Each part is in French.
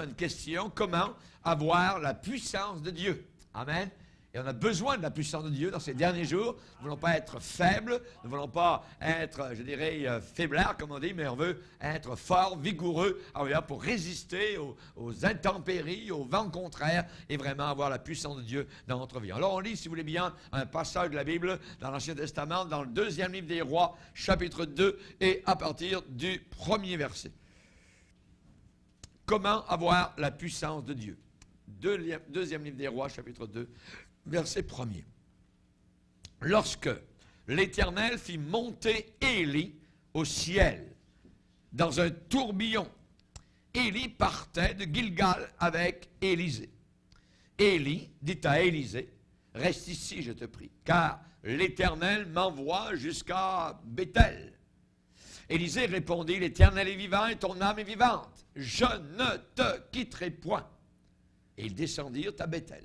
Une question, comment avoir la puissance de Dieu? Amen. Et on a besoin de la puissance de Dieu dans ces derniers jours. Nous ne voulons pas être faibles, nous ne voulons pas être, je dirais, faiblards, comme on dit, mais on veut être forts, vigoureux, pour résister aux intempéries, aux vents contraires, et vraiment avoir la puissance de Dieu dans notre vie. Alors on lit, si vous voulez bien, un passage de la Bible dans l'Ancien Testament, dans le 2e livre des Rois, chapitre 2, et à partir du 1er verset. Comment avoir la puissance de Dieu? 2e livre des Rois, chapitre 2, verset 1er. Lorsque l'Éternel fit monter Élie au ciel dans un tourbillon, Élie partait de Gilgal avec Élisée. Élie dit à Élisée, « Reste ici, je te prie, car l'Éternel m'envoie jusqu'à Béthel. » Élisée répondit, « L'Éternel est vivant et ton âme est vivante. Je ne te quitterai point. » Et ils descendirent à Béthel.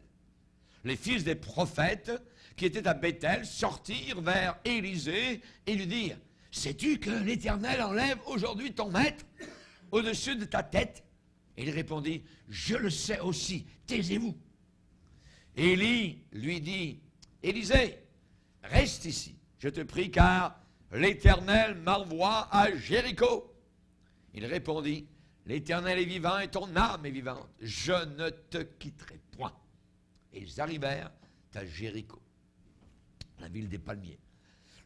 Les fils des prophètes qui étaient à Béthel sortirent vers Élisée et lui dirent, « Sais-tu que l'Éternel enlève aujourd'hui ton maître au-dessus de ta tête? » Et il répondit, « Je le sais aussi, taisez-vous. » Élie lui dit, « Élisée, reste ici, je te prie, car l'Éternel m'envoie à Jéricho. » Il répondit, « L'Éternel est vivant et ton âme est vivante. Je ne te quitterai point. » Et ils arrivèrent à Jéricho, la ville des palmiers.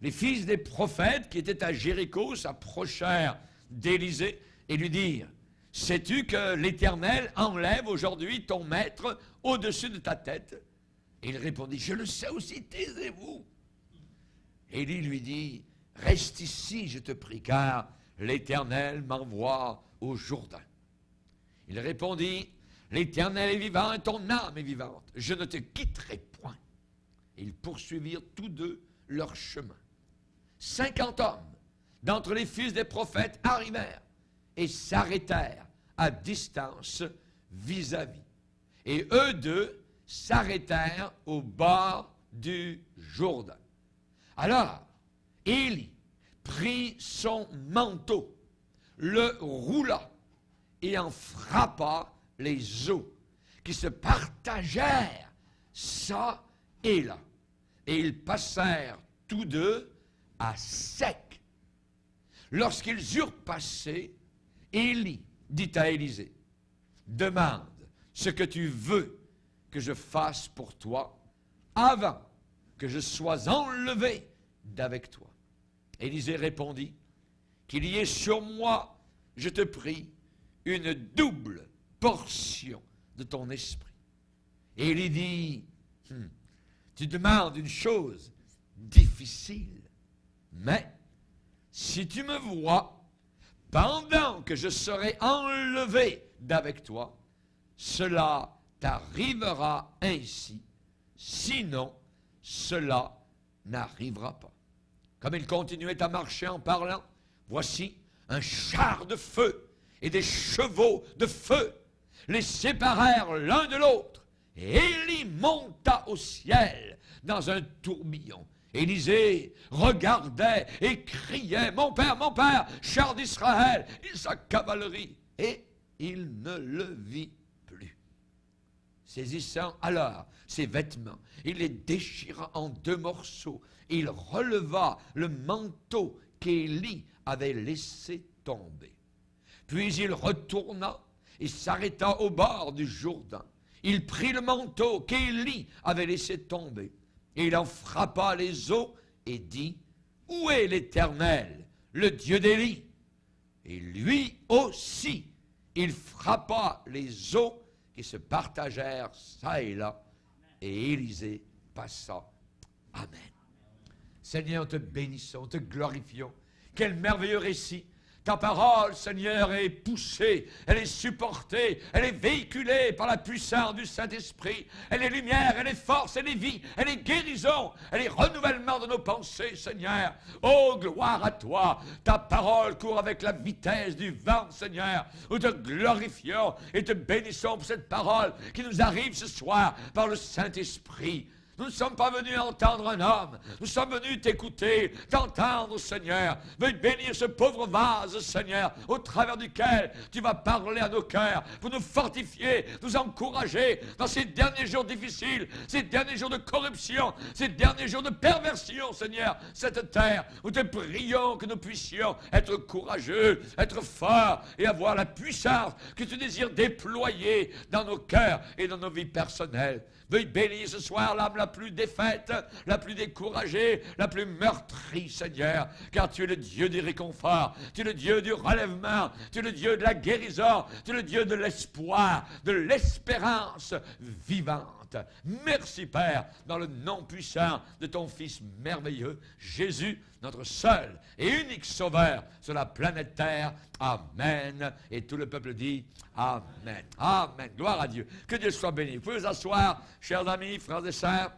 Les fils des prophètes qui étaient à Jéricho s'approchèrent d'Élisée et lui dirent, « Sais-tu que l'Éternel enlève aujourd'hui ton maître au-dessus de ta tête? » Et il répondit, « Je le sais aussi, taisez-vous. » Élie lui dit, « Reste ici, je te prie, car l'Éternel m'envoie au Jourdain. » Il répondit, « L'Éternel est vivant et ton âme est vivante. Je ne te quitterai point. » Et ils poursuivirent tous deux leur chemin. 50 hommes d'entre les fils des prophètes arrivèrent et s'arrêtèrent à distance vis-à-vis. Et eux deux s'arrêtèrent au bord du Jourdain. Alors, Élie prit son manteau, le roula et en frappa les eaux qui se partagèrent ça et là. Et ils passèrent tous deux à sec. Lorsqu'ils eurent passé, Élie dit à Élisée, « Demande ce que tu veux que je fasse pour toi avant que je sois enlevé d'avec toi. » Élisée répondit, « Qu'il y ait sur moi, je te prie, une double portion de ton esprit. » Et Élie dit, « Tu demandes une chose difficile, mais si tu me vois pendant que je serai enlevé d'avec toi, cela t'arrivera ainsi, sinon cela n'arrivera pas. » Comme il continuait à marcher en parlant, voici un char de feu et des chevaux de feu les séparèrent l'un de l'autre. Et Élie monta au ciel dans un tourbillon. Élisée regardait et criait, mon père, char d'Israël, et sa cavalerie. » Et il ne le vit plus. Saisissant alors ses vêtements, il les déchira en 2 morceaux. Il releva le manteau qu'Élie avait laissé tomber. Puis il retourna et s'arrêta au bord du Jourdain. Il prit le manteau qu'Élie avait laissé tomber. Et il en frappa les eaux et dit, « Où est l'Éternel, le Dieu d'Élie? » Et lui aussi, il frappa les eaux qui se partagèrent ça et là. Et Élisée passa. Amen. Seigneur, nous te bénissons, nous te glorifions. Quel merveilleux récit. Ta parole, Seigneur, est poussée, elle est supportée, elle est véhiculée par la puissance du Saint-Esprit. Elle est lumière, elle est force, elle est vie, elle est guérison, elle est renouvellement de nos pensées, Seigneur. Oh, gloire à toi. Ta parole court avec la vitesse du vent, Seigneur. Nous te glorifions et te bénissons pour cette parole qui nous arrive ce soir par le Saint-Esprit. Nous ne sommes pas venus entendre un homme. Nous sommes venus t'écouter, t'entendre, Seigneur. Veuille bénir ce pauvre vase, Seigneur, au travers duquel tu vas parler à nos cœurs pour nous fortifier, nous encourager dans ces derniers jours difficiles, ces derniers jours de corruption, ces derniers jours de perversion, Seigneur. Cette terre où te prions que nous puissions être courageux, être forts et avoir la puissance que tu désires déployer dans nos cœurs et dans nos vies personnelles. Veuille bénir ce soir l'âme la plus défaite, la plus découragée, la plus meurtrie, Seigneur, car tu es le Dieu du réconfort, tu es le Dieu du relèvement, tu es le Dieu de la guérison, tu es le Dieu de l'espoir, de l'espérance vivante. Merci, Père, dans le nom puissant de ton Fils merveilleux, Jésus, notre seul et unique Sauveur sur la planète Terre. Amen. Et tout le peuple dit Amen. Amen. Gloire à Dieu. Que Dieu soit béni. Vous pouvez vous asseoir, chers amis, frères et sœurs.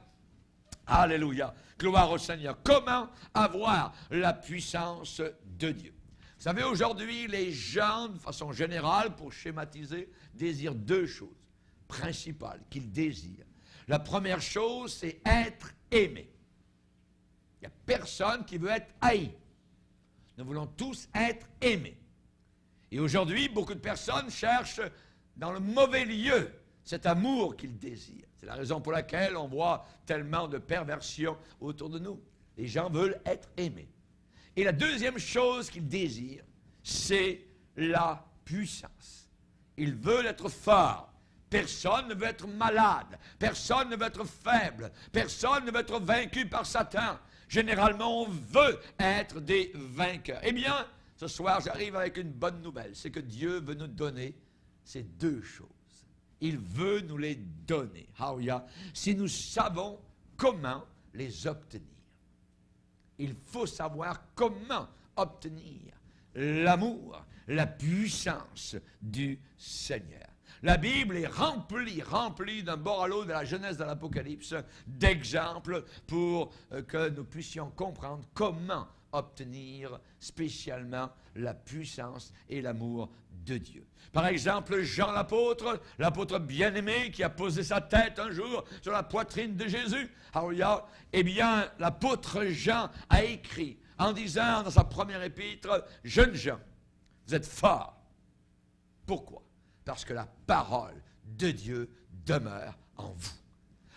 Alléluia. Gloire au Seigneur. Comment avoir la puissance de Dieu? Vous savez, aujourd'hui, les gens, de façon générale, pour schématiser, désirent deux choses principales qu'ils désirent. La première chose, c'est être aimé. Il n'y a personne qui veut être haï. Nous voulons tous être aimés. Et aujourd'hui, beaucoup de personnes cherchent dans le mauvais lieu cet amour qu'ils désirent. C'est la raison pour laquelle on voit tellement de perversions autour de nous. Les gens veulent être aimés. Et la deuxième chose qu'ils désirent, c'est la puissance. Ils veulent être forts. Personne ne veut être malade. Personne ne veut être faible. Personne ne veut être vaincu par Satan. Généralement, on veut être des vainqueurs. Eh bien, ce soir, j'arrive avec une bonne nouvelle. C'est que Dieu veut nous donner ces deux choses. Il veut nous les donner. Alléluia. Si nous savons comment les obtenir. Il faut savoir comment obtenir l'amour, la puissance du Seigneur. La Bible est remplie d'un bord à l'autre de la Genèse de l'Apocalypse d'exemples pour que nous puissions comprendre comment obtenir spécialement la puissance et l'amour de Dieu. Par exemple, Jean l'apôtre bien-aimé qui a posé sa tête un jour sur la poitrine de Jésus. Alléluia. Eh bien, l'apôtre Jean a écrit en disant dans sa première épître, « Jeunes gens, vous êtes forts. » Pourquoi? Parce que la parole de Dieu demeure en vous.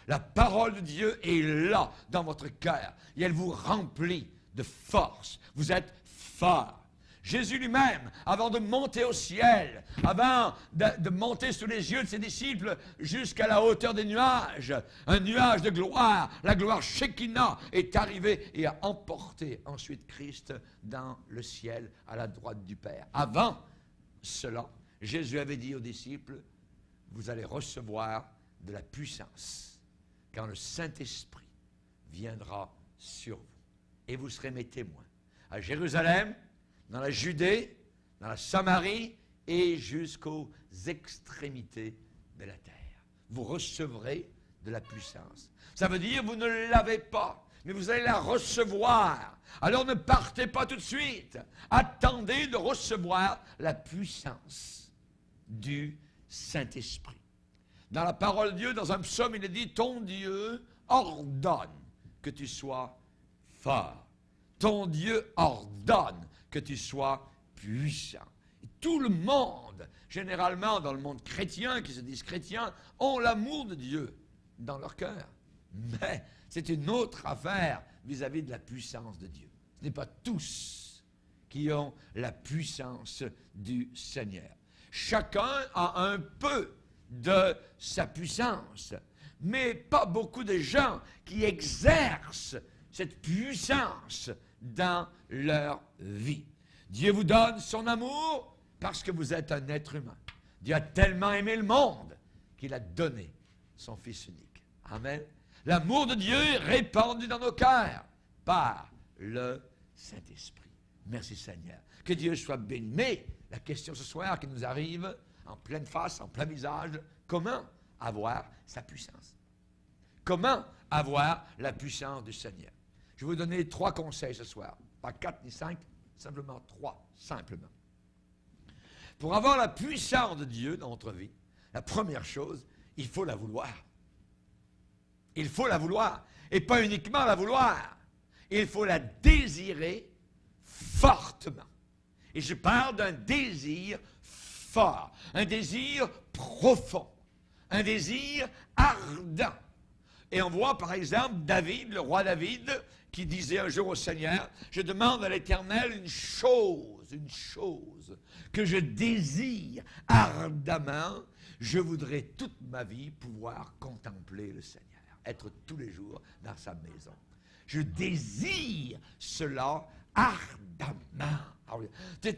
La parole de Dieu est là, dans votre cœur, et elle vous remplit de force. Vous êtes forts. Jésus lui-même, avant de monter au ciel, avant de monter sous les yeux de ses disciples jusqu'à la hauteur des nuages, un nuage de gloire, la gloire Shekinah, est arrivé et a emporté ensuite Christ dans le ciel à la droite du Père. Avant cela, Jésus avait dit aux disciples, vous allez recevoir de la puissance quand le Saint-Esprit viendra sur vous. Et vous serez mes témoins à Jérusalem, dans la Judée, dans la Samarie et jusqu'aux extrémités de la terre. Vous recevrez de la puissance. Ça veut dire vous ne l'avez pas, mais vous allez la recevoir. Alors ne partez pas tout de suite. Attendez de recevoir la puissance du Saint-Esprit. Dans la parole de Dieu, dans un psaume, il est dit, ton Dieu ordonne que tu sois fort. Ton Dieu ordonne que tu sois puissant. Et tout le monde, généralement dans le monde chrétien, qui se disent chrétiens, ont l'amour de Dieu dans leur cœur. Mais c'est une autre affaire vis-à-vis de la puissance de Dieu. Ce n'est pas tous qui ont la puissance du Seigneur. Chacun a un peu de sa puissance, mais pas beaucoup de gens qui exercent cette puissance dans leur vie. Dieu vous donne son amour parce que vous êtes un être humain. Dieu a tellement aimé le monde qu'il a donné son Fils unique. Amen. L'amour de Dieu est répandu dans nos cœurs par le Saint-Esprit. Merci Seigneur. Que Dieu soit béni. Mais la question ce soir qui nous arrive en pleine face, en plein visage, comment avoir sa puissance? Comment avoir la puissance du Seigneur? Je vais vous donner 3 conseils ce soir. Pas 4 ni 5, simplement 3, simplement. Pour avoir la puissance de Dieu dans notre vie, la première chose, il faut la vouloir. Il faut la vouloir. Et pas uniquement la vouloir. Il faut la désirer fortement. Et je parle d'un désir fort, un désir profond, un désir ardent. Et on voit par exemple David, le roi David, qui disait un jour au Seigneur, « Je demande à l'Éternel une chose que je désire ardemment. Je voudrais toute ma vie pouvoir contempler le Seigneur, être tous les jours dans sa maison. Je désire cela ardemment. »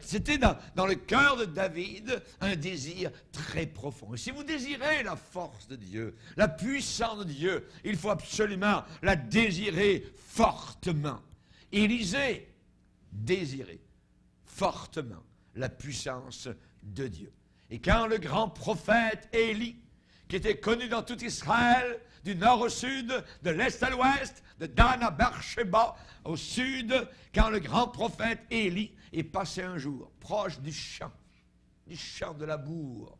C'était dans le cœur de David un désir très profond. Et si vous désirez la force de Dieu, la puissance de Dieu, il faut absolument la désirer fortement. Élisée désirait fortement la puissance de Dieu. Et quand le grand prophète Élie, qui était connu dans tout Israël, du nord au sud, de l'est à l'ouest, de Dan à Beersheba, au sud, quand le grand prophète Élie est passé un jour proche du champ de labour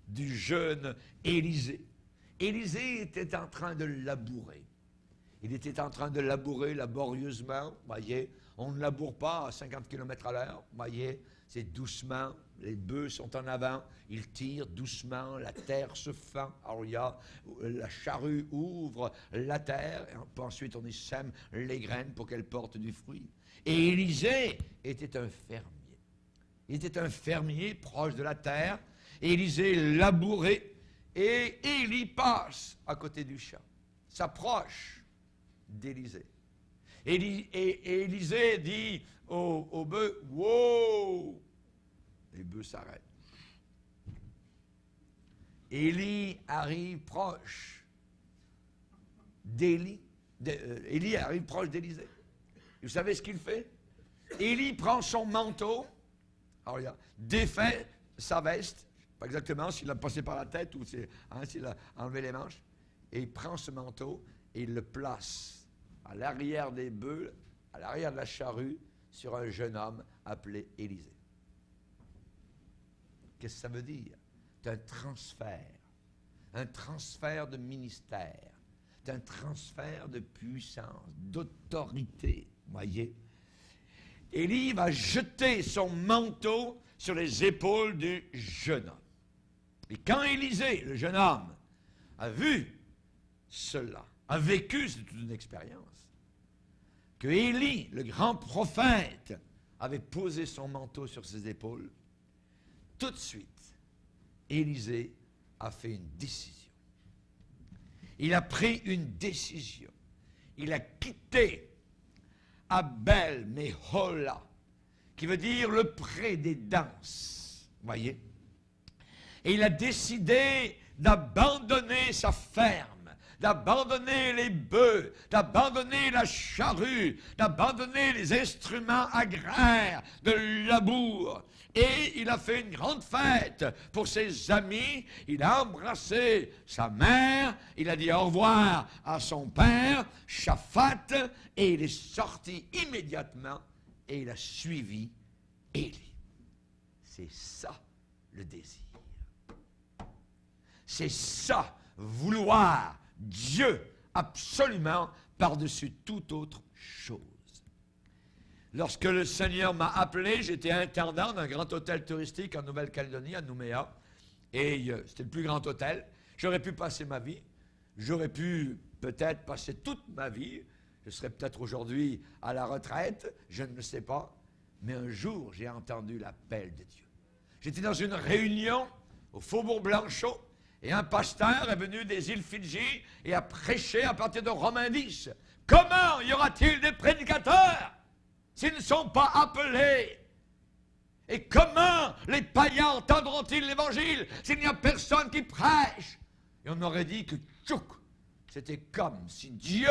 du jeune Élisée. Élisée était en train de labourer. Il était en train de labourer laborieusement, voyez. On ne laboure pas à 50 km à l'heure, voyez. C'est doucement, les bœufs sont en avant, ils tirent doucement, la terre se fend. Alors la charrue ouvre la terre, et ensuite on y sème les graines pour qu'elles portent du fruit. Et Élisée était un fermier. Il était un fermier proche de la terre. Élisée labourait, et Élie passe à côté du champ, s'approche d'Élisée. Et Élisée dit aux bœufs, « Wow! » Les bœufs s'arrêtent. Élie arrive proche d'Élie. Élie arrive proche d'Élisée. Vous savez ce qu'il fait? Élie prend son manteau, alors il a défait sa veste, pas exactement s'il l'a passé par la tête ou s'il a enlevé les manches, et il prend ce manteau et il le place à l'arrière des bœufs, à l'arrière de la charrue, sur un jeune homme appelé Élisée. Qu'est-ce que ça veut dire? C'est un transfert de ministère, c'est un transfert de puissance, d'autorité, voyez. Élie va jeter son manteau sur les épaules du jeune homme. Et quand Élisée, le jeune homme, a vu cela, a vécu, c'est toute une expérience, que Élie, le grand prophète, avait posé son manteau sur ses épaules, tout de suite, Élisée a fait une décision. Il a pris une décision. Il a quitté Abel Mehola, qui veut dire le pré des danses, voyez. Et il a décidé d'abandonner sa ferme, d'abandonner les bœufs, d'abandonner la charrue, d'abandonner les instruments agraires de labour. Et il a fait une grande fête pour ses amis. Il a embrassé sa mère. Il a dit au revoir à son père, Shaphat, et il est sorti immédiatement et il a suivi Élie. C'est ça le désir. C'est ça, vouloir Dieu absolument par-dessus toute autre chose. Lorsque le Seigneur m'a appelé, j'étais intendant d'un grand hôtel touristique en Nouvelle-Calédonie, à Nouméa, et c'était le plus grand hôtel. J'aurais pu passer ma vie, j'aurais pu peut-être passer toute ma vie, je serais peut-être aujourd'hui à la retraite, je ne le sais pas, mais un jour j'ai entendu l'appel de Dieu. J'étais dans une réunion au Faubourg Blanchot, et un pasteur est venu des îles Fidji et a prêché à partir de Romains 10. Comment y aura-t-il des prédicateurs s'ils ne sont pas appelés? Et comment les païens entendront-ils l'évangile s'il n'y a personne qui prêche? Et on aurait dit que tchouk, c'était comme si Dieu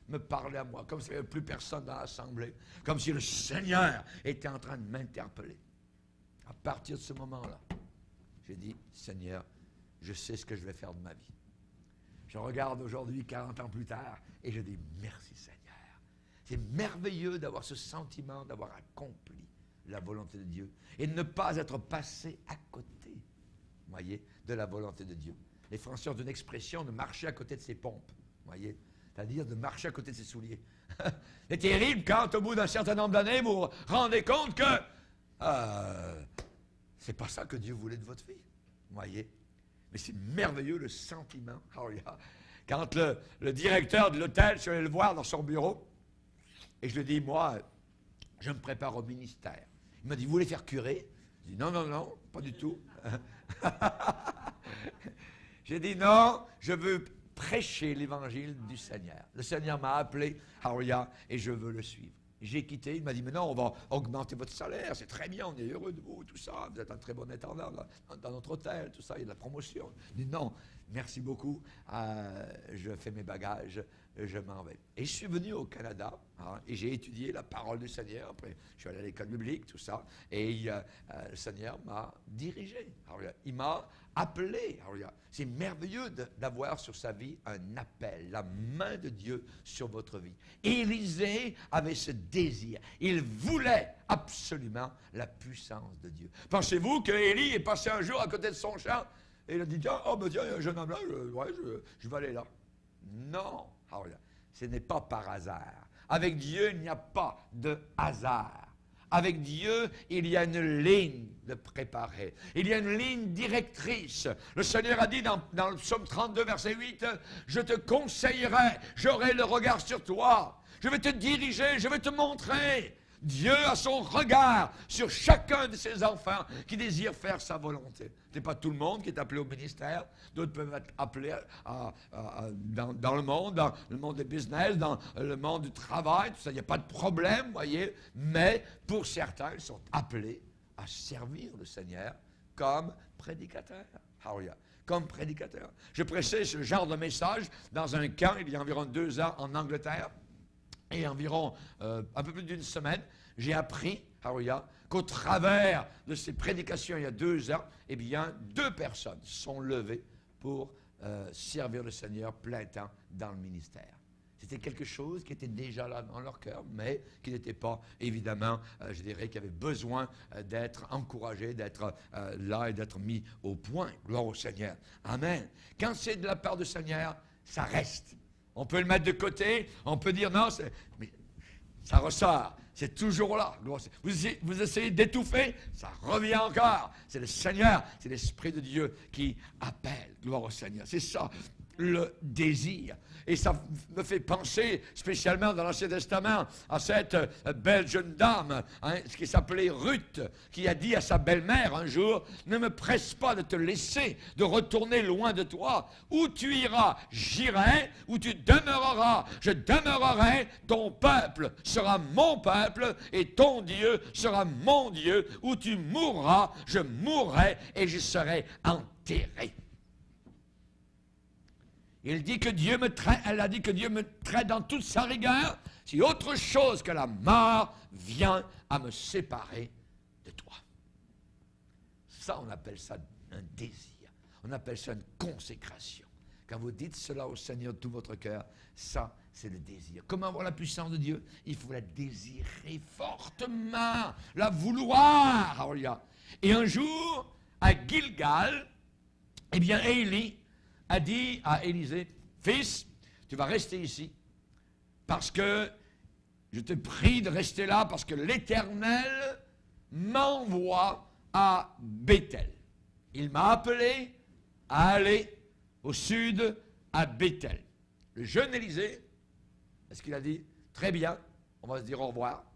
me parlait à moi, comme s'il n'y avait plus personne dans l'assemblée, comme si le Seigneur était en train de m'interpeller. À partir de ce moment-là, j'ai dit, Seigneur, je sais ce que je vais faire de ma vie. Je regarde aujourd'hui, 40 ans plus tard, et je dis, merci Seigneur. C'est merveilleux d'avoir ce sentiment d'avoir accompli la volonté de Dieu et de ne pas être passé à côté, voyez, de la volonté de Dieu. Les Français ont une expression de marcher à côté de ses pompes, voyez, c'est-à-dire de marcher à côté de ses souliers. C'est terrible quand, au bout d'un certain nombre d'années, vous vous rendez compte que c'est pas ça que Dieu voulait de votre vie, voyez. Mais c'est merveilleux le sentiment. Quand le directeur de l'hôtel, je suis allé le voir dans son bureau, et je lui ai dit, moi, je me prépare au ministère. Il m'a dit, vous voulez faire curé? J'ai dit, non, non, non, pas du tout. J'ai dit, non, je veux prêcher l'évangile du Seigneur. Le Seigneur m'a appelé, et je veux le suivre. J'ai quitté, il m'a dit, mais non, on va augmenter votre salaire, c'est très bien, on est heureux de vous, tout ça, vous êtes un très bon intendant dans notre hôtel, tout ça, il y a de la promotion. Je dis, non, merci beaucoup, je fais mes bagages, je m'en vais. Et je suis venu au Canada, et j'ai étudié la parole du Seigneur, après je suis allé à l'école biblique, tout ça, et le Seigneur m'a dirigé, il m'a appelé. C'est merveilleux d'avoir sur sa vie un appel, la main de Dieu sur votre vie. Élisée avait ce désir. Il voulait absolument la puissance de Dieu. Pensez-vous que Élie est passé un jour à côté de son champ et il a dit, tiens, il y a un jeune homme là, je vais aller là. Non, ce n'est pas par hasard. Avec Dieu, il n'y a pas de hasard. Avec Dieu, il y a une ligne de préparer. Il y a une ligne directrice. Le Seigneur a dit dans le psaume 32, verset 8, « Je te conseillerai, j'aurai le regard sur toi. Je vais te diriger, je vais te montrer. » Dieu a son regard sur chacun de ses enfants qui désirent faire sa volonté. Ce n'est pas tout le monde qui est appelé au ministère. D'autres peuvent être appelés dans le monde des business, dans le monde du travail, tout ça. Il n'y a pas de problème, voyez. Mais pour certains, ils sont appelés à servir le Seigneur comme prédicateurs. Comme prédicateur. Je prêchais ce genre de message dans un camp il y a environ 2 ans en Angleterre. Et environ un peu plus d'une semaine, j'ai appris, qu'au travers de ces prédications il y a 2 ans, eh bien, 2 personnes sont levées pour servir le Seigneur plein temps dans le ministère. C'était quelque chose qui était déjà là dans leur cœur, mais qui n'était pas, évidemment, je dirais, qui avait besoin d'être encouragé, d'être là et d'être mis au point. Gloire au Seigneur. Amen. Quand c'est de la part du Seigneur, ça reste. On peut le mettre de côté, on peut dire non, mais ça ressort, c'est toujours là. Vous essayez d'étouffer, ça revient encore. C'est le Seigneur, c'est l'Esprit de Dieu qui appelle. Gloire au Seigneur. C'est ça, le désir. Et ça me fait penser, spécialement dans l'Ancien Testament, à cette belle jeune dame, qui s'appelait Ruth, qui a dit à sa belle-mère un jour, « Ne me presse pas de te laisser, de retourner loin de toi. Où tu iras, j'irai. Où tu demeureras, je demeurerai. Ton peuple sera mon peuple et ton Dieu sera mon Dieu. Où tu mourras, je mourrai et je serai enterré. » Elle a dit que Dieu me traite dans toute sa rigueur, si autre chose que la mort vient à me séparer de toi. Ça, on appelle ça un désir. On appelle ça une consécration. Quand vous dites cela au Seigneur de tout votre cœur, ça, c'est le désir. Comment avoir la puissance de Dieu? Il faut la désirer fortement, la vouloir. Et un jour, à Gilgal, eh bien, Élie a dit à Élisée, « Fils, tu vas rester ici, parce que je te prie de rester là, parce que l'Éternel m'envoie à Béthel. Il m'a appelé à aller au sud à Béthel. » Le jeune Élisée, est-ce qu'il a dit, « Très bien, on va se dire au revoir.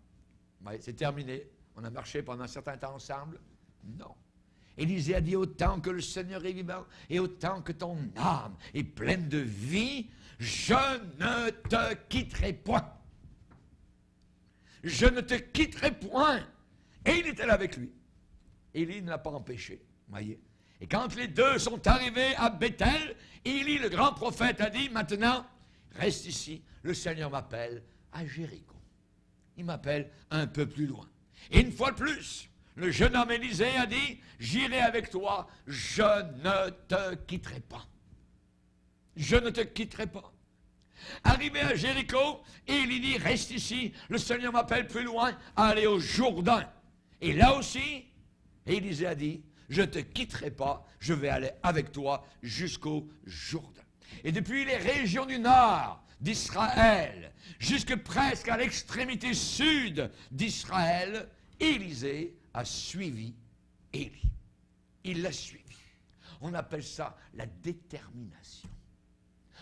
Ouais, c'est terminé, on a marché pendant un certain temps ensemble. » Non. Élisée a dit, autant que le Seigneur est vivant et autant que ton âme est pleine de vie, je ne te quitterai point. Je ne te quitterai point. Et il était là avec lui. Élie ne l'a pas empêché, voyez. Et quand les deux sont arrivés à Béthel, Élie, le grand prophète, a dit, maintenant, reste ici, le Seigneur m'appelle à Jéricho. Il m'appelle un peu plus loin. Et une fois de plus, le jeune homme Élisée a dit, j'irai avec toi, je ne te quitterai pas. Je ne te quitterai pas. Arrivé à Jéricho, Élie dit, reste ici, le Seigneur m'appelle plus loin, à aller au Jourdain. Et là aussi, Élisée a dit, je ne te quitterai pas, je vais aller avec toi jusqu'au Jourdain. Et depuis les régions du nord d'Israël, jusque presque à l'extrémité sud d'Israël, Élisée a suivi Élie. Il l'a suivi. On appelle ça la détermination.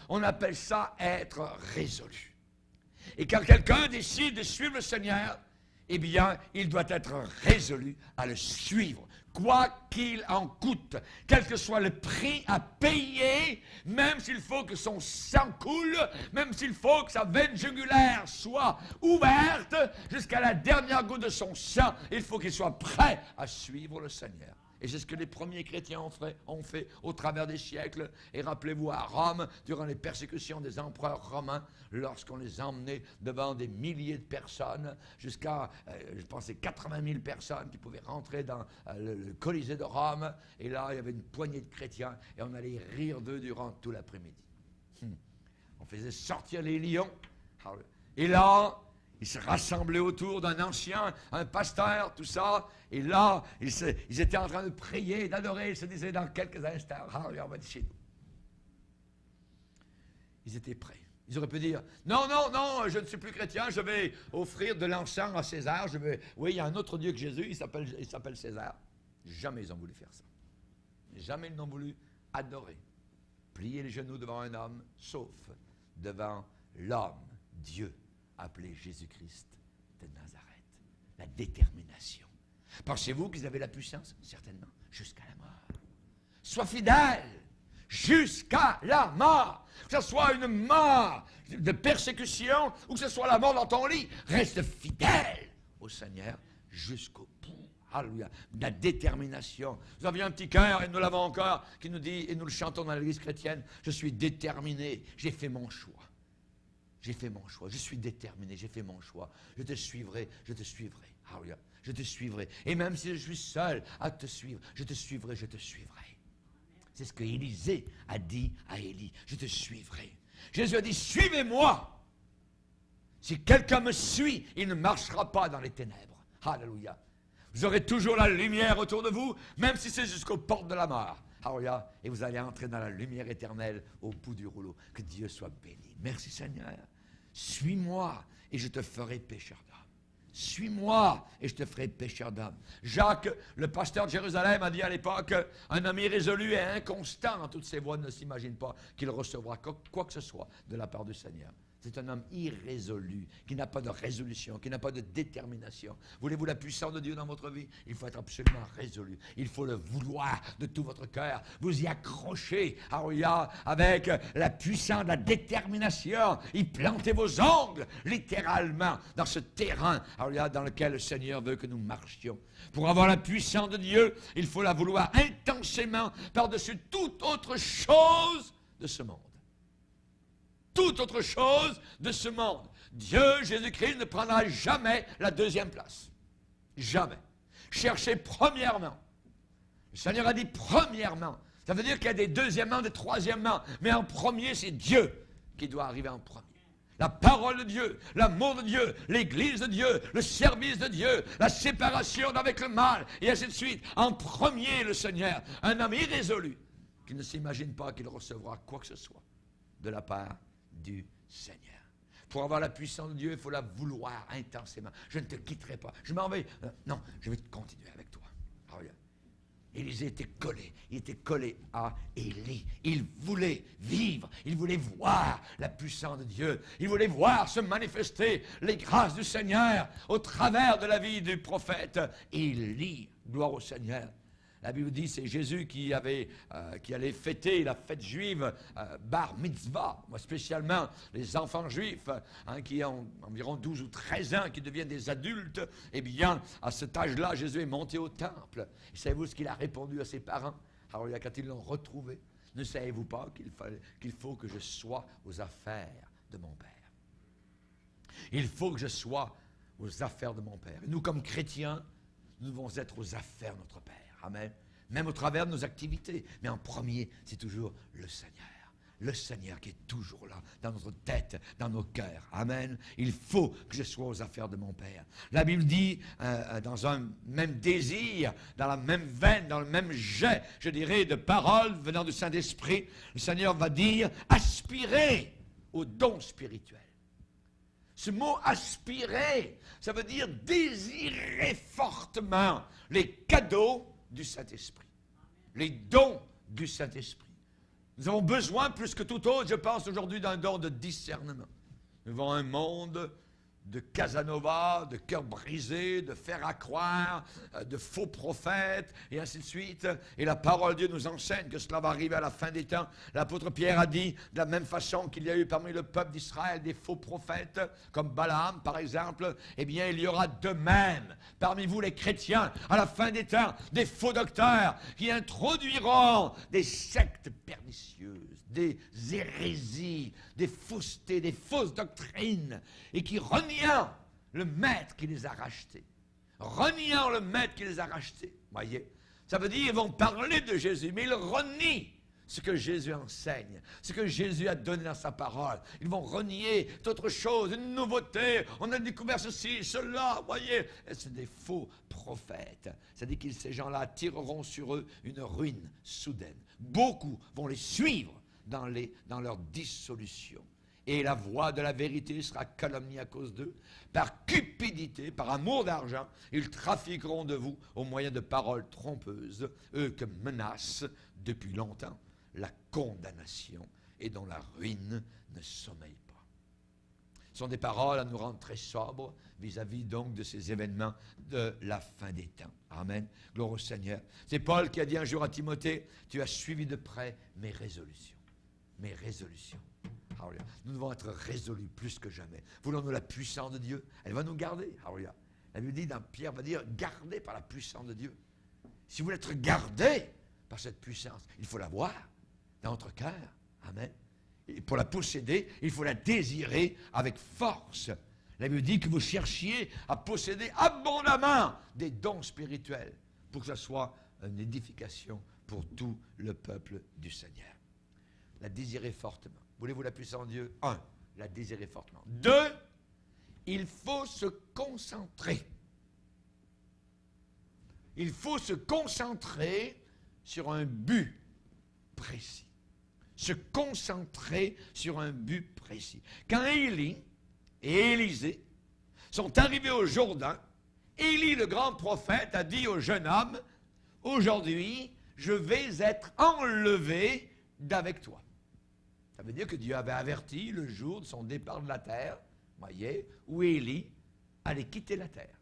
On appelle ça être résolu. Et quand quelqu'un décide de suivre le Seigneur, eh bien, il doit être résolu à le suivre, quoi qu'il en coûte, quel que soit le prix à payer, même s'il faut que son sang coule, même s'il faut que sa veine jugulaire soit ouverte jusqu'à la dernière goutte de son sang, il faut qu'il soit prêt à suivre le Seigneur. Et c'est ce que les premiers chrétiens ont fait au travers des siècles. Et rappelez-vous à Rome, durant les persécutions des empereurs romains, lorsqu'on les emmenait devant des milliers de personnes, jusqu'à, je pensais, 80 000 personnes qui pouvaient rentrer dans le Colisée de Rome. Et là, il y avait une poignée de chrétiens et on allait rire d'eux durant tout l'après-midi. On faisait sortir les lions. Et là, ils se rassemblaient autour d'un ancien, un pasteur, tout ça. Et là, ils étaient en train de prier, d'adorer. Ils se disaient dans quelques instants, on va être chez nous. Ils étaient prêts. Ils auraient pu dire, non, je ne suis plus chrétien, je vais offrir de l'encens à César. Oui, il y a un autre Dieu que Jésus, il s'appelle César. Jamais ils ont voulu faire ça. Jamais ils n'ont voulu adorer, plier les genoux devant un homme, sauf devant l'homme, Dieu, appelé Jésus-Christ de Nazareth. La détermination. Pensez-vous qu'ils avaient la puissance? Certainement. Jusqu'à la mort. Sois fidèle jusqu'à la mort. Que ce soit une mort de persécution ou que ce soit la mort dans ton lit. Reste fidèle au Seigneur jusqu'au bout. Alléluia. La détermination. Nous avions un petit cœur, et nous l'avons encore, qui nous dit, et nous le chantons dans l'église chrétienne, je suis déterminé, j'ai fait mon choix. J'ai fait mon choix, je suis déterminé, j'ai fait mon choix. Je te suivrai, je te suivrai. Alléluia. Je te suivrai. Et même si je suis seul à te suivre, je te suivrai, je te suivrai. C'est ce que Élisée a dit à Élie. Je te suivrai. Jésus a dit, suivez-moi. Si quelqu'un me suit, il ne marchera pas dans les ténèbres. Alléluia. Vous aurez toujours la lumière autour de vous, même si c'est jusqu'aux portes de la mort. Alléluia. Et vous allez entrer dans la lumière éternelle au bout du rouleau. Que Dieu soit béni. Merci Seigneur. Suis-moi et je te ferai pécheur d'âme. Suis-moi et je te ferai pécheur d'âme. Jacques, le pasteur de Jérusalem, a dit à l'époque, un homme irrésolu et inconstant dans toutes ses voies ne s'imagine pas qu'il recevra quoi que ce soit de la part du Seigneur. C'est un homme irrésolu, qui n'a pas de résolution, qui n'a pas de détermination. Voulez-vous la puissance de Dieu dans votre vie? Il faut être absolument résolu. Il faut le vouloir de tout votre cœur. Vous y accrochez, avec la puissance de la détermination. Y plantez vos ongles, littéralement, dans ce terrain dans lequel le Seigneur veut que nous marchions. Pour avoir la puissance de Dieu, il faut la vouloir intensément par-dessus toute autre chose de ce monde. Toute autre chose de ce monde. Dieu, Jésus-Christ, ne prendra jamais la deuxième place. Jamais. Cherchez premièrement. Le Seigneur a dit premièrement. Ça veut dire qu'il y a des deuxièmement, des troisièmement. Mais en premier, c'est Dieu qui doit arriver en premier. La parole de Dieu, l'amour de Dieu, l'église de Dieu, le service de Dieu, la séparation avec le mal, et ainsi de suite. En premier, le Seigneur, un homme irrésolu, qui ne s'imagine pas qu'il recevra quoi que ce soit de la part du Seigneur. Pour avoir la puissance de Dieu, il faut la vouloir intensément. Je ne te quitterai pas. Je m'en vais. Non, je vais continuer avec toi. Élisée était collé. Il était collé à Élie. Il voulait vivre. Il voulait voir la puissance de Dieu. Il voulait voir se manifester les grâces du Seigneur au travers de la vie du prophète Élie. Gloire au Seigneur. La Bible dit, c'est Jésus qui allait fêter la fête juive, bar mitzvah, spécialement les enfants juifs, qui ont environ 12 ou 13 ans, qui deviennent des adultes. Eh bien, à cet âge-là, Jésus est monté au temple. Et savez-vous ce qu'il a répondu à ses parents? Alors, quand ils l'ont retrouvé, ne savez-vous pas qu'il faut que je sois aux affaires de mon Père? Il faut que je sois aux affaires de mon Père. Et nous, comme chrétiens, nous devons être aux affaires de notre Père. Amen. Même au travers de nos activités. Mais en premier, c'est toujours le Seigneur. le Seigneur qui est toujours là, dans notre tête, dans nos cœurs. Amen. Il faut que je sois aux affaires de mon Père. La Bible dit, dans un même désir, dans la même veine, dans le même jet, je dirais, de paroles venant du Saint-Esprit, le Seigneur va dire, aspirez aux dons spirituels. Ce mot aspirer, ça veut dire désirer fortement les cadeaux du Saint-Esprit, les dons du Saint-Esprit. Nous avons besoin, plus que tout autre, je pense aujourd'hui, d'un don de discernement. Nous vivons un monde de Casanova, de cœurs brisés, de fer à croire, de faux prophètes, et ainsi de suite. Et la parole de Dieu nous enseigne que cela va arriver à la fin des temps. L'apôtre Pierre a dit, de la même façon qu'il y a eu parmi le peuple d'Israël des faux prophètes, comme Balaam par exemple, eh bien il y aura de même, parmi vous les chrétiens, à la fin des temps, des faux docteurs qui introduiront des sectes pernicieuses, des hérésies, des faussetés, des fausses doctrines, et qui reniant le maître qui les a rachetés, reniant le maître qui les a rachetés, voyez, ça veut dire ils vont parler de Jésus, mais ils renient ce que Jésus enseigne, ce que Jésus a donné dans sa parole. Ils vont renier d'autres choses, une nouveauté, on a découvert ceci, cela, voyez, et c'est des faux prophètes. C'est-à-dire que ces gens-là tireront sur eux une ruine soudaine. Beaucoup vont les suivre dans leur dissolution. Et la voix de la vérité sera calomniée à cause d'eux. Par cupidité, par amour d'argent, ils trafiqueront de vous au moyen de paroles trompeuses, eux que menace depuis longtemps la condamnation et dont la ruine ne sommeille pas. Ce sont des paroles à nous rendre très sobres vis-à-vis donc de ces événements de la fin des temps. Amen. Gloire au Seigneur. C'est Paul qui a dit un jour à Timothée, tu as suivi de près mes résolutions. Mes résolutions. Alléluia. Nous devons être résolus plus que jamais. Voulons-nous la puissance de Dieu? Elle va nous garder. Alléluia. La Bible dit, Pierre va dire, gardez par la puissance de Dieu. Si vous voulez être gardé par cette puissance, il faut la voir dans notre cœur. Amen. Et pour la posséder, il faut la désirer avec force. La Bible dit que vous cherchiez à posséder abondamment des dons spirituels pour que ce soit une édification pour tout le peuple du Seigneur. La désirer fortement. Voulez-vous la puissance de Dieu? 1. La désirer fortement. 2. Il faut se concentrer. Il faut se concentrer sur un but précis. Se concentrer sur un but précis. Quand Élie et Élisée sont arrivés au Jourdain, Élie, le grand prophète, a dit au jeune homme, « Aujourd'hui, je vais être enlevé d'avec toi. » Ça veut dire que Dieu avait averti le jour de son départ de la terre, voyez, où Élie allait quitter la terre.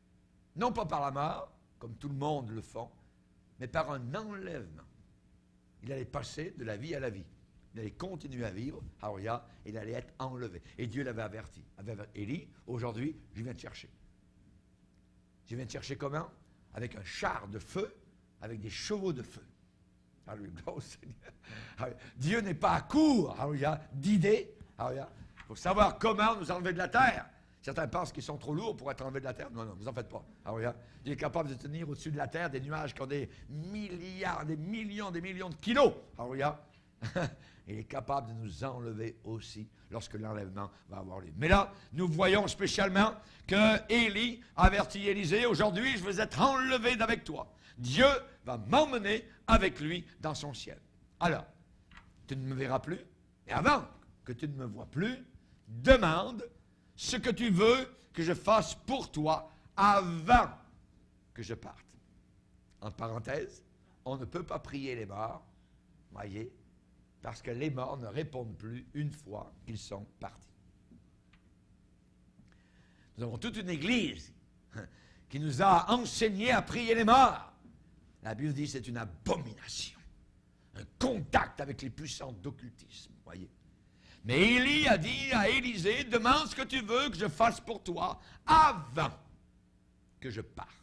Non pas par la mort, comme tout le monde le font, mais par un enlèvement. Il allait passer de la vie à la vie. Il allait continuer à vivre, et il allait être enlevé. Et Dieu l'avait averti. Élie, aujourd'hui, je viens te chercher. Je viens te chercher comment? Avec un char de feu, avec des chevaux de feu. Dieu n'est pas à court d'idées. Il faut savoir comment nous enlever de la terre. Certains pensent qu'ils sont trop lourds pour être enlevés de la terre. Non, vous en faites pas. Dieu est capable de tenir au-dessus de la terre des nuages qui ont des milliards, des millions de kilos. Il est capable de nous enlever aussi lorsque l'enlèvement va avoir lieu. Mais là, nous voyons spécialement que Élie avertit Élisée, aujourd'hui je vais être enlevé d'avec toi. Dieu va m'emmener avec lui dans son ciel. Alors, tu ne me verras plus, et avant que tu ne me vois plus, demande ce que tu veux que je fasse pour toi avant que je parte. En parenthèse, on ne peut pas prier les morts, voyez, parce que les morts ne répondent plus une fois qu'ils sont partis. Nous avons toute une église qui nous a enseigné à prier les morts. La Bible dit que c'est une abomination, un contact avec les puissances d'occultisme, voyez. Mais Élie a dit à Élisée, demande ce que tu veux que je fasse pour toi avant que je parte.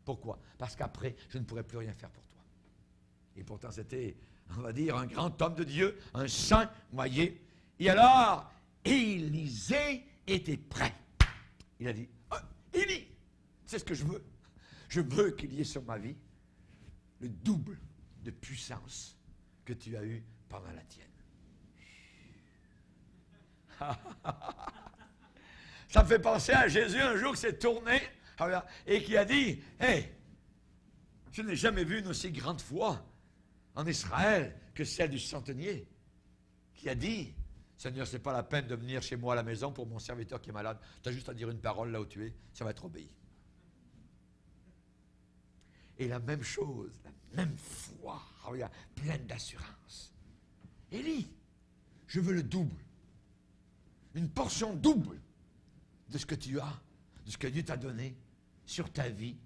Pourquoi? Parce qu'après, je ne pourrai plus rien faire pour toi. Et pourtant, c'était, on va dire, un grand homme de Dieu, un saint, voyez. Et alors, Élisée était prêt. Il a dit, Élie, c'est ce que je veux. Je veux qu'il y ait sur ma vie le double de puissance que tu as eu pendant la tienne. Ça me fait penser à Jésus un jour qui s'est tourné et qui a dit, « Hey, je n'ai jamais vu une aussi grande foi en Israël que celle du centenier. » Qui a dit, « Seigneur, ce n'est pas la peine de venir chez moi à la maison pour mon serviteur qui est malade. Tu as juste à dire une parole là où tu es, ça va être obéi. » Et la même chose, la même foi, pleine d'assurance. Élie, je veux le double. Une portion double de ce que tu as, de ce que Dieu t'a donné sur ta vie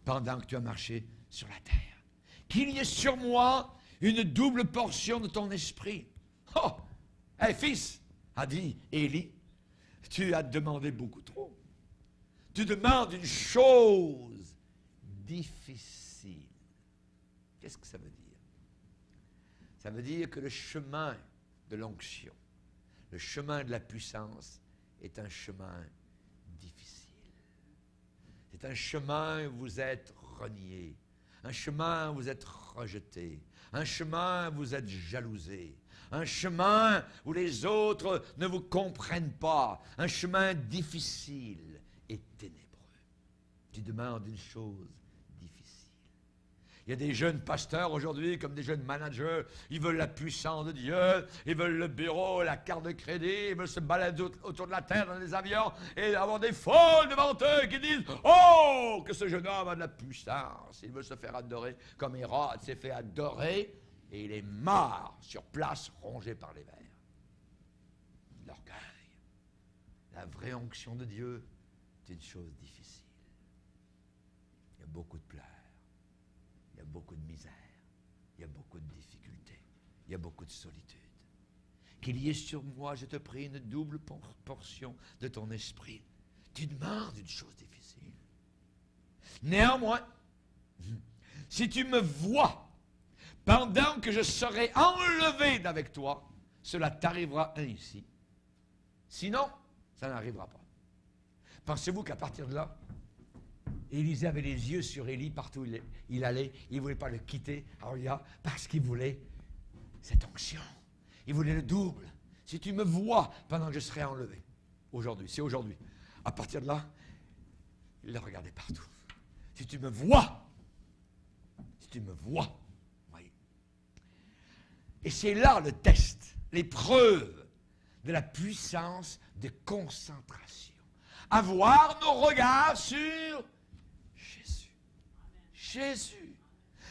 pendant que tu as marché sur la terre. Qu'il y ait sur moi une double portion de ton esprit. Oh! Hey, fils, a dit Élie, tu as demandé beaucoup trop. Tu demandes une chose difficile. Qu'est-ce que ça veut dire? Ça veut dire que le chemin de l'onction, le chemin de la puissance est un chemin difficile. C'est un chemin où vous êtes renié, un chemin où vous êtes rejeté, un chemin où vous êtes jalousé, un chemin où les autres ne vous comprennent pas, un chemin difficile et ténébreux. Tu demandes une chose difficile. Il y a des jeunes pasteurs aujourd'hui, comme des jeunes managers, ils veulent la puissance de Dieu, ils veulent le bureau, la carte de crédit, ils veulent se balader autour de la terre dans des avions et avoir des folles devant eux qui disent « Oh, que ce jeune homme a de la puissance !» Il veut se faire adorer comme Hérode s'est fait adorer et il est mort sur place, rongé par les vers. L'orgueil. La vraie onction de Dieu, c'est une chose difficile. Il y a beaucoup de pleurs. Il y a beaucoup de misère, il y a beaucoup de difficultés, il y a beaucoup de solitude. Qu'il y ait sur moi, je te prie, une double portion de ton esprit. Tu demandes une chose difficile. Néanmoins, si tu me vois pendant que je serai enlevé d'avec toi, cela t'arrivera ainsi. Sinon, ça n'arrivera pas. Pensez-vous qu'à partir de là, Élisée avait les yeux sur Élie partout où il allait. Il ne voulait pas le quitter, parce qu'il voulait cette onction. Il voulait le double. Si tu me vois pendant que je serai enlevé, aujourd'hui, c'est aujourd'hui. À partir de là, il le regardait partout. Si tu me vois, voyez. Et c'est là le test, l'épreuve de la puissance de concentration. Avoir nos regards sur Jésus.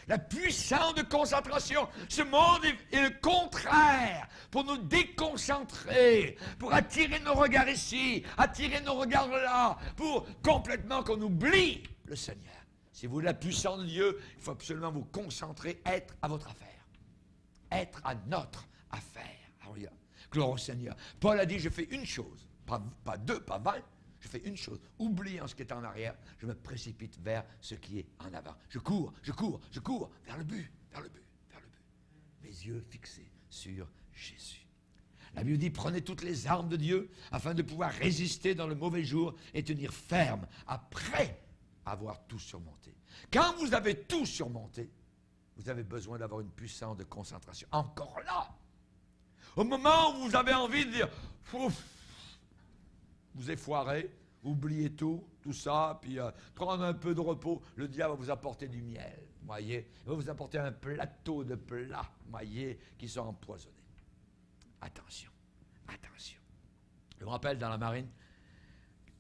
La puissance de concentration. Ce monde est le contraire pour nous déconcentrer, pour attirer nos regards ici, attirer nos regards là, pour complètement qu'on oublie le Seigneur. Si vous voulez la puissance de Dieu, il faut absolument vous concentrer, être à votre affaire. Être à notre affaire. Alléluia. Gloire au Seigneur. Paul a dit, je fais une chose, pas deux, pas 20. Je fais une chose, oubliant ce qui est en arrière, je me précipite vers ce qui est en avant. Je cours, vers le but. Mes yeux fixés sur Jésus. La Bible dit, prenez toutes les armes de Dieu afin de pouvoir résister dans le mauvais jour et tenir ferme après avoir tout surmonté. Quand vous avez tout surmonté, vous avez besoin d'avoir une puissance de concentration. Encore là, au moment où vous avez envie de dire, vous effoirez, oubliez tout ça, puis prendre un peu de repos, le diable va vous apporter du miel, voyez. Il va vous apporter un plateau de plats, voyez, qui sont empoisonnés. Attention. Je me rappelle dans la marine,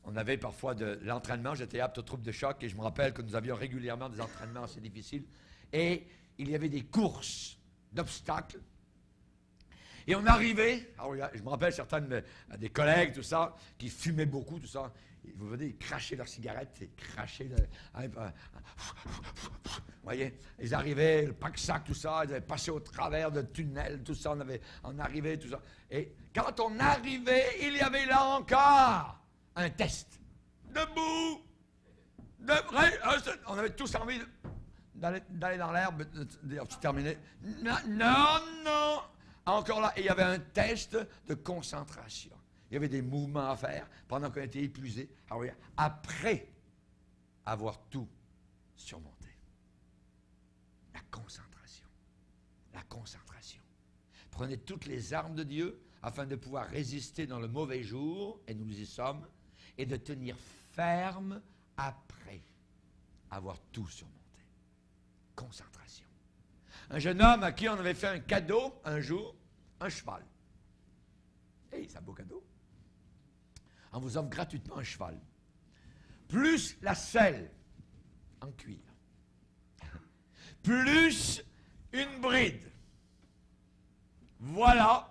on avait parfois de l'entraînement, j'étais apte aux troupes de choc, et je me rappelle que nous avions régulièrement des entraînements assez difficiles, et il y avait des courses d'obstacles. Et on arrivait, je me rappelle certains des collègues, tout ça, qui fumaient beaucoup, tout ça. Vous voyez, ils crachaient leurs cigarettes, ils crachaient. Vous voyez, ils arrivaient, le pack-sac, tout ça, ils avaient passé au travers de tunnels, tout ça, on arrivait, tout ça. Et quand on arrivait, il y avait là encore un test. Debout, on avait tous envie d'aller dans l'herbe, d'ailleurs, tu terminais. Non. Encore là, il y avait un test de concentration. Il y avait des mouvements à faire pendant qu'on était épuisé. Après avoir tout surmonté. La concentration. Prenez toutes les armes de Dieu afin de pouvoir résister dans le mauvais jour, et nous y sommes, et de tenir ferme après avoir tout surmonté. Concentration. Un jeune homme à qui on avait fait un cadeau un jour, un cheval. Hey, c'est un beau cadeau. On vous offre gratuitement un cheval. Plus la selle en cuir. Plus une bride. Voilà,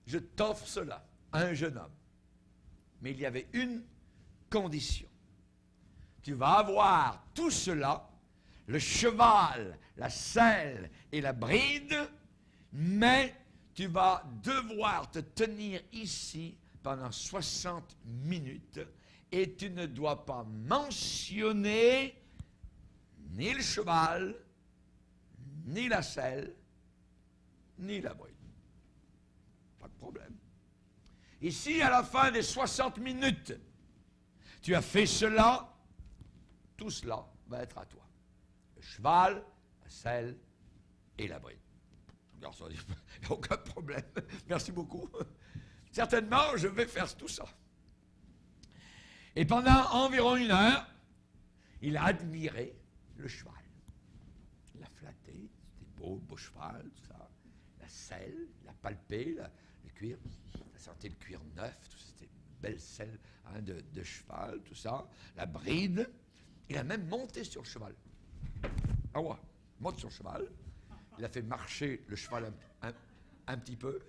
je t'offre cela à un jeune homme. Mais il y avait une condition. Tu vas avoir tout cela, le cheval, la selle et la bride, mais tu vas devoir te tenir ici pendant 60 minutes et tu ne dois pas mentionner ni le cheval, ni la selle, ni la bride. Pas de problème. Et si à la fin des 60 minutes, tu as fait cela, tout cela va être à toi. Le cheval, la selle et la bride. Le garçon dit, il n'y a aucun problème. Merci beaucoup. Certainement, je vais faire tout ça. Et pendant environ 1 heure, il a admiré le cheval. Il l'a flatté, c'était beau cheval, tout ça. La selle, il a palpé, le cuir, il a senti le cuir neuf, tout ça, c'était une belle selle de cheval, tout ça. La bride, il a même monté sur le cheval. Ah ouais, il monte sur le cheval. Il a fait marcher le cheval un petit peu.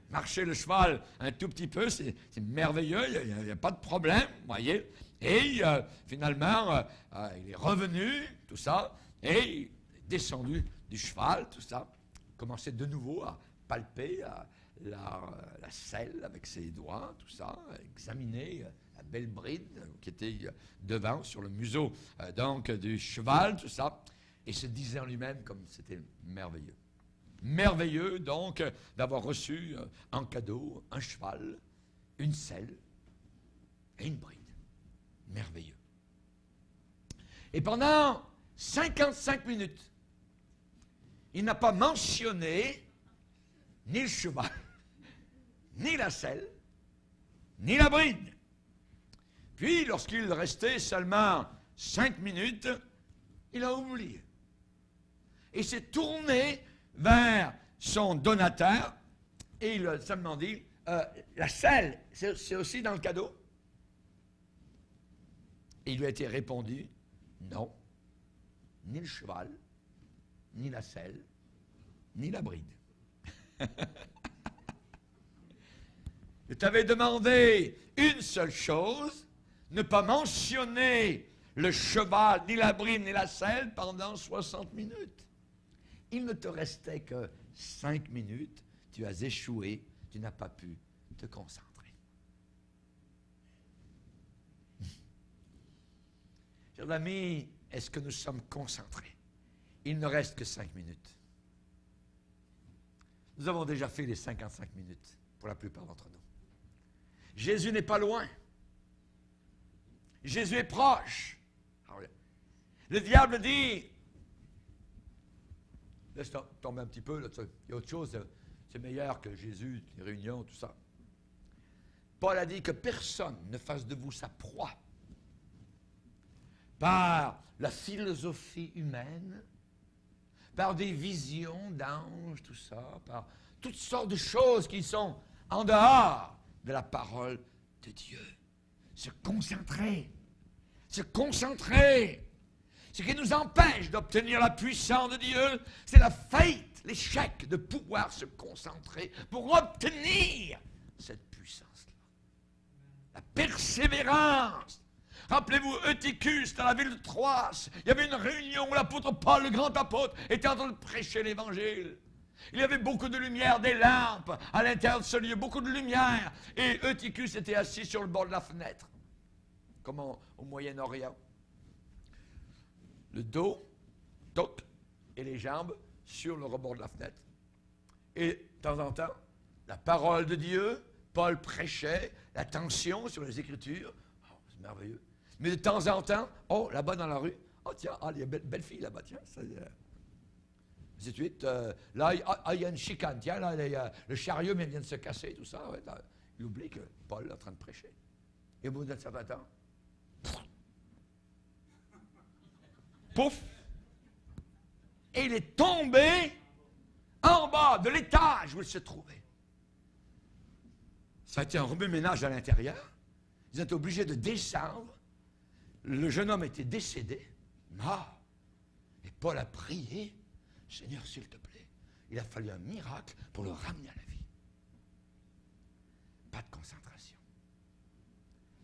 Marcher le cheval un tout petit peu, c'est merveilleux, il n'y a pas de problème, vous voyez. Et finalement, il est revenu, tout ça, et il est descendu du cheval, tout ça, commençait de nouveau à palper la selle avec ses doigts, tout ça, examiner la belle bride qui était devant, sur le museau donc du cheval, tout ça, et se disait en lui-même comme c'était merveilleux. Merveilleux, donc, d'avoir reçu en cadeau un cheval, une selle et une bride. Merveilleux. Et pendant 55 minutes, il n'a pas mentionné ni le cheval, ni la selle, ni la bride. Puis, lorsqu'il restait seulement 5 minutes, il a oublié. Et s'est tourné vers son donateur, et il a seulement dit, la selle, c'est aussi dans le cadeau? Et il lui a été répondu, non, ni le cheval, ni la selle, ni la bride. Je t'avais demandé une seule chose, ne pas mentionner le cheval, ni la bride, ni la selle pendant 60 minutes. Il ne te restait que 5 minutes, tu as échoué, tu n'as pas pu te concentrer. Chers amis, est-ce que nous sommes concentrés? Il ne reste que 5 minutes. Nous avons déjà fait les 55 minutes pour la plupart d'entre nous. Jésus n'est pas loin. Jésus est proche. Le diable dit, laisse tomber un petit peu, là, il y a autre chose, c'est meilleur que Jésus, les réunions, tout ça. Paul a dit que personne ne fasse de vous sa proie par la philosophie humaine, par des visions d'anges, tout ça, par toutes sortes de choses qui sont en dehors de la parole de Dieu. Se concentrer. Se concentrer. Ce qui nous empêche d'obtenir la puissance de Dieu, c'est la faillite, l'échec de pouvoir se concentrer pour obtenir cette puissance-là. La persévérance. Rappelez-vous, Eutychus, dans la ville de Troas, il y avait une réunion où l'apôtre Paul, le grand apôtre, était en train de prêcher l'Évangile. Il y avait beaucoup de lumière, des lampes à l'intérieur de ce lieu, beaucoup de lumière. Et Eutychus était assis sur le bord de la fenêtre, comme au Moyen-Orient. Le dos, toc, et les jambes sur le rebord de la fenêtre. Et de temps en temps, la parole de Dieu, Paul prêchait, l'attention sur les Écritures. Oh, c'est merveilleux. Mais de temps en temps, oh, là-bas dans la rue, oh tiens, il y a une belle fille là-bas, tiens. Ainsi de suite. Là, il y a une chicane. Tiens, là, le chariot vient de se casser, tout ça. Ouais, il oublie que Paul est en train de prêcher. Et au bout d'un certain temps, pouf! Et il est tombé en bas de l'étage où il se trouvait. Ça a été un remue-ménage à l'intérieur. Ils ont été obligés de descendre. Le jeune homme était décédé. Mort. Et Paul a prié. Seigneur, s'il te plaît, il a fallu un miracle pour le ramener à la vie. Pas de concentration.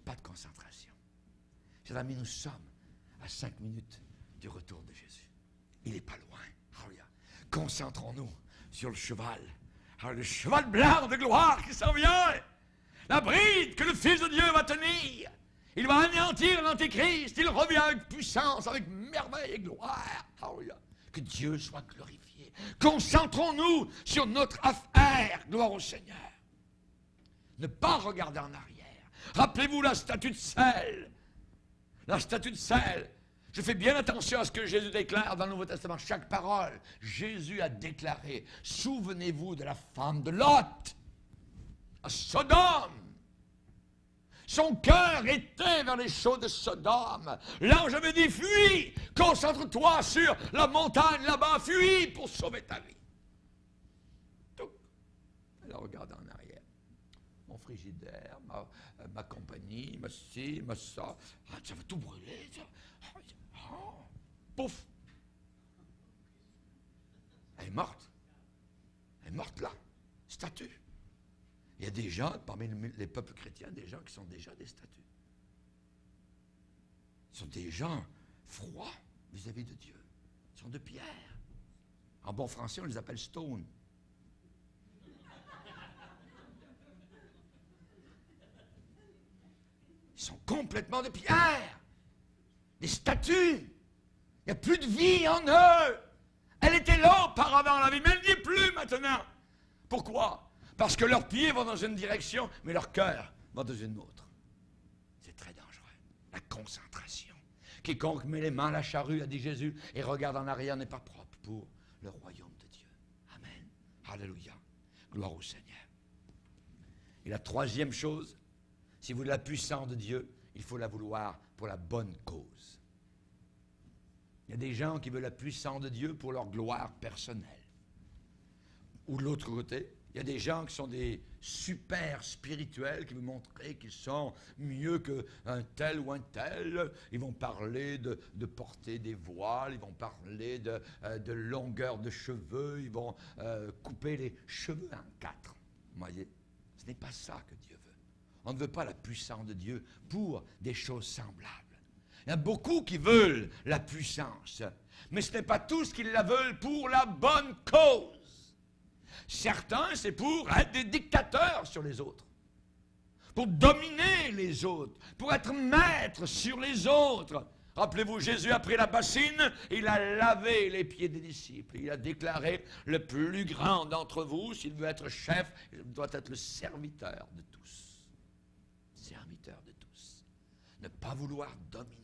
Pas de concentration. Chers amis, nous sommes à 5 minutes du retour de Jésus. Il n'est pas loin. Alléluia. Concentrons-nous sur le cheval. Le cheval blanc de gloire qui s'en vient. La bride que le Fils de Dieu va tenir. Il va anéantir l'Antéchrist. Il revient avec puissance, avec merveille et gloire. Alléluia. Que Dieu soit glorifié. Concentrons-nous sur notre affaire. Gloire au Seigneur. Ne pas regarder en arrière. Rappelez-vous la statue de sel. La statue de sel. Je fais bien attention à ce que Jésus déclare dans le Nouveau Testament. Chaque parole, Jésus a déclaré. Souvenez-vous de la femme de Lot, à Sodome. Son cœur était vers les choses de Sodome. L'ange avait dit, fuis, concentre-toi sur la montagne là-bas, fuis pour sauver ta vie. Tout. Alors regarde en arrière. Mon frigidaire, ma compagnie, ma ci, ma ça. Ah, ça va tout brûler, ça. Oh, pouf. Elle est morte. Elle est morte là. Statue. Il y a des gens, parmi les peuples chrétiens, des gens qui sont déjà des statues. Ce sont des gens froids vis-à-vis de Dieu. Ils sont de pierre. En bon français, on les appelle stone. Ils sont complètement de pierre. Des statues. Il n'y a plus de vie en eux. Elle était là auparavant, la vie, mais elle n'y est plus maintenant. Pourquoi? Parce que leurs pieds vont dans une direction, mais leur cœur va dans une autre. C'est très dangereux. La concentration. Quiconque met les mains à la charrue, a dit Jésus, et regarde en arrière n'est pas propre pour le royaume de Dieu. Amen. Alléluia. Gloire au Seigneur. Et la troisième chose, si vous voulez la puissance de Dieu, il faut la vouloir pour la bonne cause. Il y a des gens qui veulent la puissance de Dieu pour leur gloire personnelle. Ou de l'autre côté, il y a des gens qui sont des super spirituels, qui veulent montrer qu'ils sont mieux qu'un tel ou un tel. Ils vont parler de porter des voiles, ils vont parler de longueur de cheveux, ils vont couper les cheveux en 4. Vous voyez, ce n'est pas ça que Dieu veut. On ne veut pas la puissance de Dieu pour des choses semblables. Il y a beaucoup qui veulent la puissance, mais ce n'est pas tous qui la veulent pour la bonne cause. Certains, c'est pour être des dictateurs sur les autres, pour dominer les autres, pour être maître sur les autres. Rappelez-vous, Jésus a pris la bassine, il a lavé les pieds des disciples. Il a déclaré, le plus grand d'entre vous, s'il veut être chef, il doit être le serviteur de tous. Serviteur de tous. Ne pas vouloir dominer.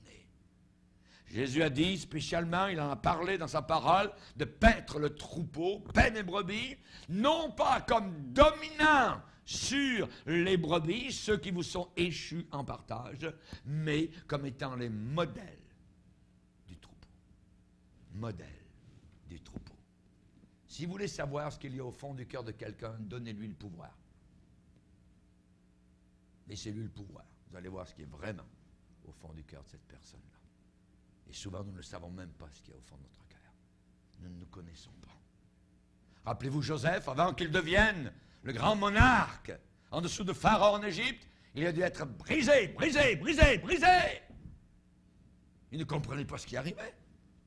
Jésus a dit spécialement, il en a parlé dans sa parole, de paître le troupeau, paître les brebis, non pas comme dominant sur les brebis, ceux qui vous sont échus en partage, mais comme étant les modèles du troupeau. Modèles du troupeau. Si vous voulez savoir ce qu'il y a au fond du cœur de quelqu'un, donnez-lui le pouvoir. Laissez-lui le pouvoir. Vous allez voir ce qui est vraiment au fond du cœur de cette personne-là. Et souvent, nous ne savons même pas ce qu'il y a au fond de notre cœur. Nous ne nous connaissons pas. Rappelez-vous Joseph, avant qu'il devienne le grand monarque en dessous de Pharaon en Égypte, il a dû être brisé, brisé, brisé, brisé. Il ne comprenait pas ce qui arrivait.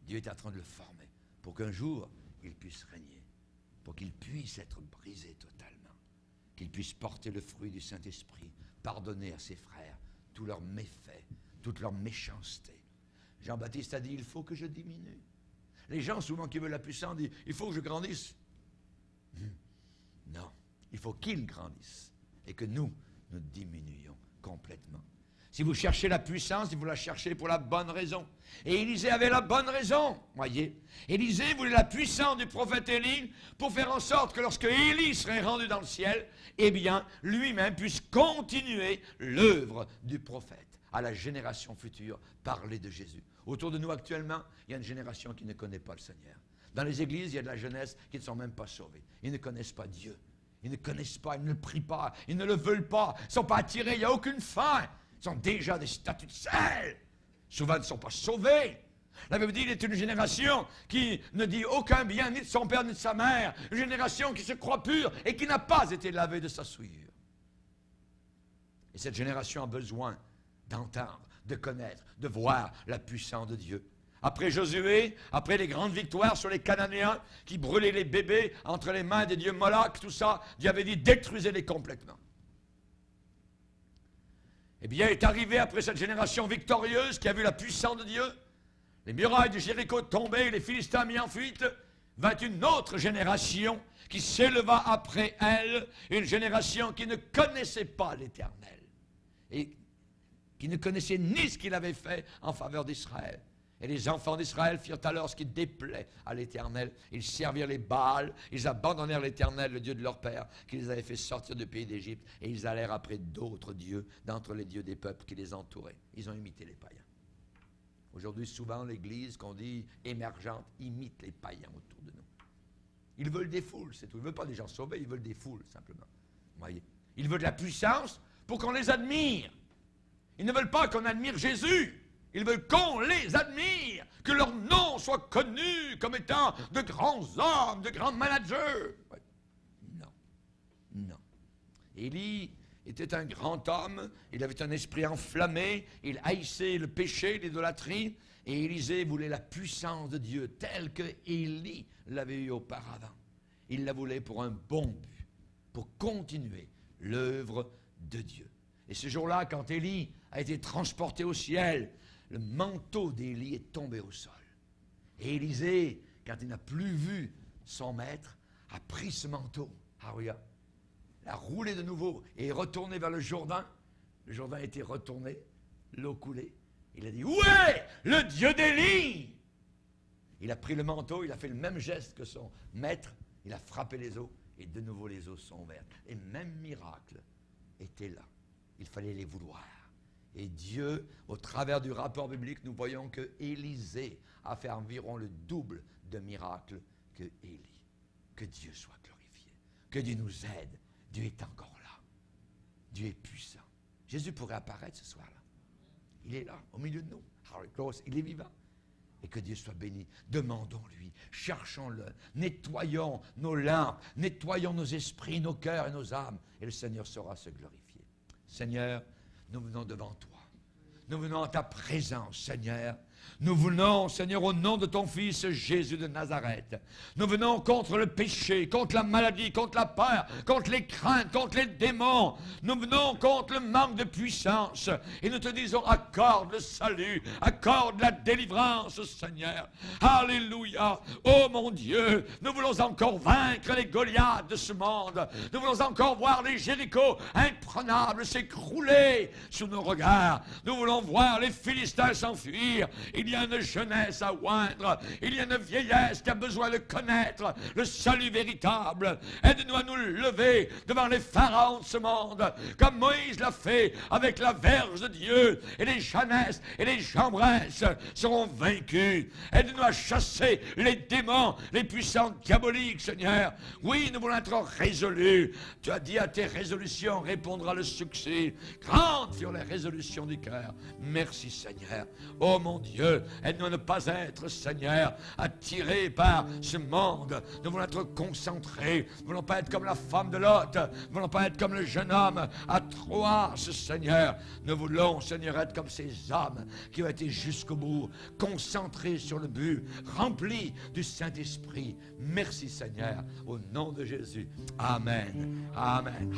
Dieu était en train de le former pour qu'un jour, il puisse régner, pour qu'il puisse être brisé totalement, qu'il puisse porter le fruit du Saint-Esprit, pardonner à ses frères tous leurs méfaits, toute leur méchanceté. Jean-Baptiste a dit, il faut que je diminue. Les gens, souvent, qui veulent la puissance, disent, il faut que je grandisse. Non, il faut qu'il grandisse et que nous diminuions complètement. Si vous cherchez la puissance, vous la cherchez pour la bonne raison. Et Élisée avait la bonne raison, voyez. Élisée voulait la puissance du prophète Élie pour faire en sorte que lorsque Élie serait rendu dans le ciel, eh bien, lui-même puisse continuer l'œuvre du prophète à la génération future, parler de Jésus. Autour de nous actuellement, il y a une génération qui ne connaît pas le Seigneur. Dans les églises, il y a de la jeunesse qui ne sont même pas sauvés. Ils ne connaissent pas Dieu. Ils ne connaissent pas, ils ne le prient pas, ils ne le veulent pas. Ils ne sont pas attirés, il n'y a aucune fin. Ils sont déjà des statues de sel. Souvent, ils ne sont pas sauvés. La Bible dit qu'il est une génération qui ne dit aucun bien ni de son père ni de sa mère. Une génération qui se croit pure et qui n'a pas été lavée de sa souillure. Et cette génération a besoin d'entendre, de connaître, de voir la puissance de Dieu. Après Josué, après les grandes victoires sur les Cananéens qui brûlaient les bébés entre les mains des dieux Moloch, tout ça, Dieu avait dit détruisez-les complètement. Eh bien, est arrivé après cette génération victorieuse qui a vu la puissance de Dieu, les murailles de Jéricho tombées, les Philistins mis en fuite, vint une autre génération qui s'éleva après elle, une génération qui ne connaissait pas l'Éternel et qui ne connaissait ni ce qu'il avait fait en faveur d'Israël. Et les enfants d'Israël firent alors ce qui déplaît à l'Éternel. Ils servirent les Baals, ils abandonnèrent l'Éternel, le Dieu de leur père, qui les avait fait sortir du pays d'Égypte, et ils allèrent après d'autres dieux, d'entre les dieux des peuples qui les entouraient. Ils ont imité les païens. Aujourd'hui, souvent, l'Église, qu'on dit émergente, imite les païens autour de nous. Ils veulent des foules, c'est tout. Ils ne veulent pas des gens sauvés, ils veulent des foules, simplement. Voyez. Ils veulent de la puissance pour qu'on les admire. Ils ne veulent pas qu'on admire Jésus. Ils veulent qu'on les admire, que leur nom soit connu comme étant de grands hommes, de grands managers. Ouais. Non, non. Élie était un grand homme, il avait un esprit enflammé, il haïssait le péché, l'idolâtrie, et Élisée voulait la puissance de Dieu telle que Élie l'avait eu auparavant. Il la voulait pour un bon but, pour continuer l'œuvre de Dieu. Et ce jour-là, quand Élie a été transporté au ciel, le manteau d'Élie est tombé au sol. Et Élisée, quand il n'a plus vu son maître, a pris ce manteau. Ah oui, l'a roulé de nouveau et est retourné vers le Jourdain. Le Jourdain a été retourné, l'eau coulée. Il a dit, où est le Dieu d'Élie? Il a pris le manteau, il a fait le même geste que son maître. Il a frappé les eaux et de nouveau les eaux sont ouvertes. Et même miracle était là. Il fallait les vouloir. Et Dieu, au travers du rapport biblique, nous voyons que Élisée a fait environ le double de miracles que Élie. Que Dieu soit glorifié. Que Dieu nous aide. Dieu est encore là. Dieu est puissant. Jésus pourrait apparaître ce soir-là. Il est là, au milieu de nous. Il est vivant. Et que Dieu soit béni. Demandons-lui, cherchons-le, nettoyons nos lampes, nettoyons nos esprits, nos cœurs et nos âmes. Et le Seigneur saura se glorifier. Seigneur, nous venons devant toi. Nous venons à ta présence, Seigneur. Nous venons, Seigneur, au nom de ton Fils Jésus de Nazareth. Nous venons contre le péché, contre la maladie, contre la peur, contre les craintes, contre les démons. Nous venons contre le manque de puissance. Et nous te disons, accorde le salut, accorde la délivrance, Seigneur. Alléluia. Oh mon Dieu, nous voulons encore vaincre les Goliaths de ce monde. Nous voulons encore voir les Jérichos imprenables s'écrouler sous nos regards. Nous voulons voir les Philistins s'enfuir. Il y a une jeunesse à oindre. Il y a une vieillesse qui a besoin de connaître le salut véritable. Aide-nous à nous lever devant les pharaons de ce monde, comme Moïse l'a fait avec la verge de Dieu. Et les Janesses et les Jambresses seront vaincus. Aide-nous à chasser les démons, les puissances diaboliques, Seigneur. Oui, nous voulons être résolus. Tu as dit à tes résolutions répondra le succès. Grandes furent les résolutions du cœur. Merci, Seigneur. Oh mon Dieu, aide-nous à ne pas être, Seigneur, attirés par ce monde. Nous voulons être concentrés. Nous ne voulons pas être comme la femme de Lot. Nous ne voulons pas être comme le jeune homme à Troas, Seigneur. Nous voulons, Seigneur, être comme ces hommes qui ont été jusqu'au bout, concentrés sur le but, remplis du Saint-Esprit. Merci, Seigneur, au nom de Jésus. Amen. Amen.